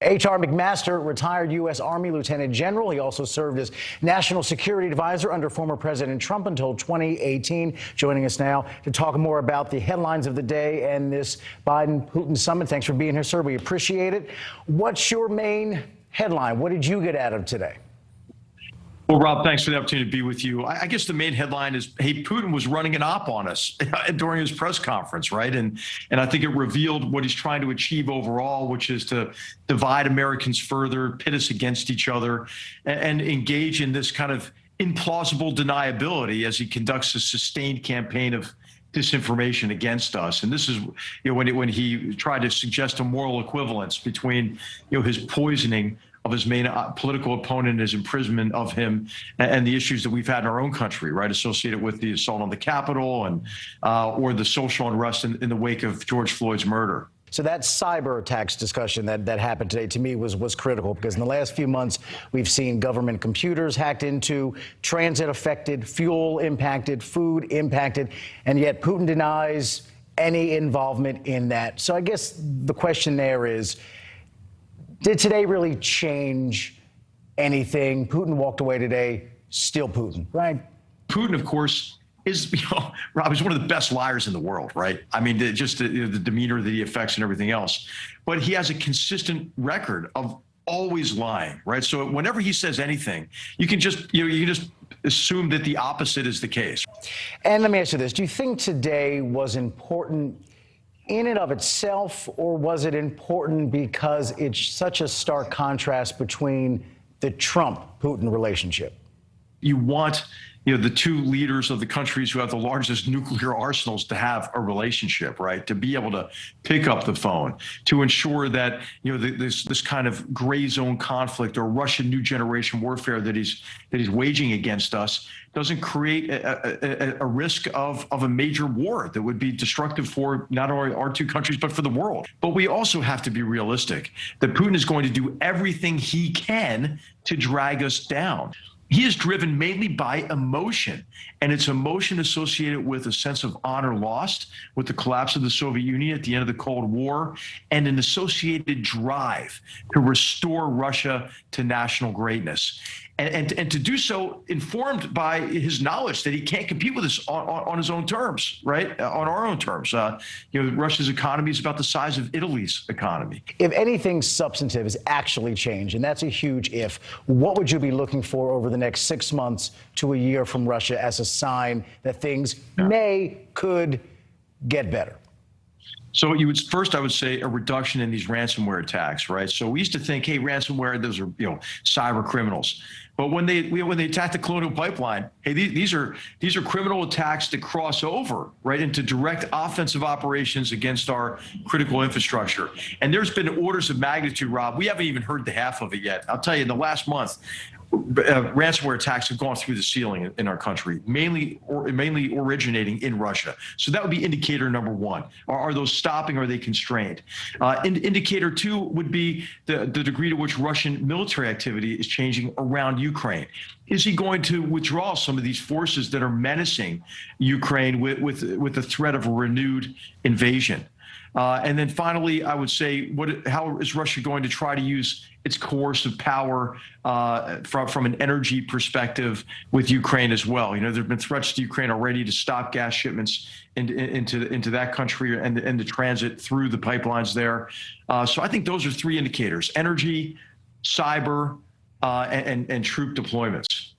H.R. McMaster, retired U.S. Army Lieutenant General. He also served as National Security Advisor under former President Trump until 2018. Joining us now to talk more about the headlines of the day and this Biden-Putin summit. Thanks for being here, sir. We appreciate it. What's your main headline? What did you get out of today? Well, Rob, thanks for the opportunity to be with you. I guess the main headline is, hey, Putin was running an op on us during his press conference, right? And I think it revealed what he's trying to achieve overall, which is to divide Americans further, pit us against each other, and engage in this kind of implausible deniability as he conducts a sustained campaign of disinformation against us. And this is, when he tried to suggest a moral equivalence between, his poisoning of his main political opponent, his imprisonment of him, and the issues that we've had in our own country, right, associated with the assault on the Capitol and or the social unrest in the wake of George Floyd's murder. So that cyber attacks discussion that happened today, to me, was critical, because in the last few months, we've seen government computers hacked into, transit affected, fuel impacted, food impacted, and yet Putin denies any involvement in that. So I guess the question there is, did today really change anything? Putin walked away today, still Putin, right? Putin, of course, is, Rob, he's one of the best liars in the world, right? I mean, just the demeanor that he affects and everything else. But he has a consistent record of always lying, right? So whenever he says anything, you can just assume that the opposite is the case. And let me ask you this. Do you think today was important in and of itself, or was it important because it's such a stark contrast between the Trump-Putin relationship? You want, the two leaders of the countries who have the largest nuclear arsenals to have a relationship, right? To be able to pick up the phone, to ensure that, this kind of gray zone conflict or Russian new generation warfare that he's waging against us doesn't create a risk of a major war that would be destructive for not only our two countries, but for the world. But we also have to be realistic that Putin is going to do everything he can to drag us down. He is driven mainly by emotion, and it's emotion associated with a sense of honor lost with the collapse of the Soviet Union at the end of the Cold War, and an associated drive to restore Russia to national greatness. And to do so informed by his knowledge that he can't compete with us on his own terms, right? On our own terms. Russia's economy is about the size of Italy's economy. If anything substantive has actually changed, and that's a huge if, what would you be looking for over the next 6 months to a year from Russia as a sign that things could get better? So I would say a reduction in these ransomware attacks, right? So we used to think, hey, ransomware, those are cyber criminals. But when they attack the Colonial Pipeline, hey, these are criminal attacks that cross over right into direct offensive operations against our critical infrastructure. And there's been orders of magnitude, Rob. We haven't even heard the half of it yet. I'll tell you, in the last month, ransomware attacks have gone through the ceiling in our country, mainly originating in Russia. So that would be indicator number one. Are those stopping? Are they constrained? Indicator two would be the degree to which Russian military activity is changing around Ukraine. Is he going to withdraw some of these forces that are menacing Ukraine with the threat of a renewed invasion? And then finally, I would say, how is Russia going to try to use its coercive power from an energy perspective with Ukraine as well? There have been threats to Ukraine already to stop gas shipments into that country and the transit through the pipelines there. So I think those are three indicators: energy, cyber, and troop deployments.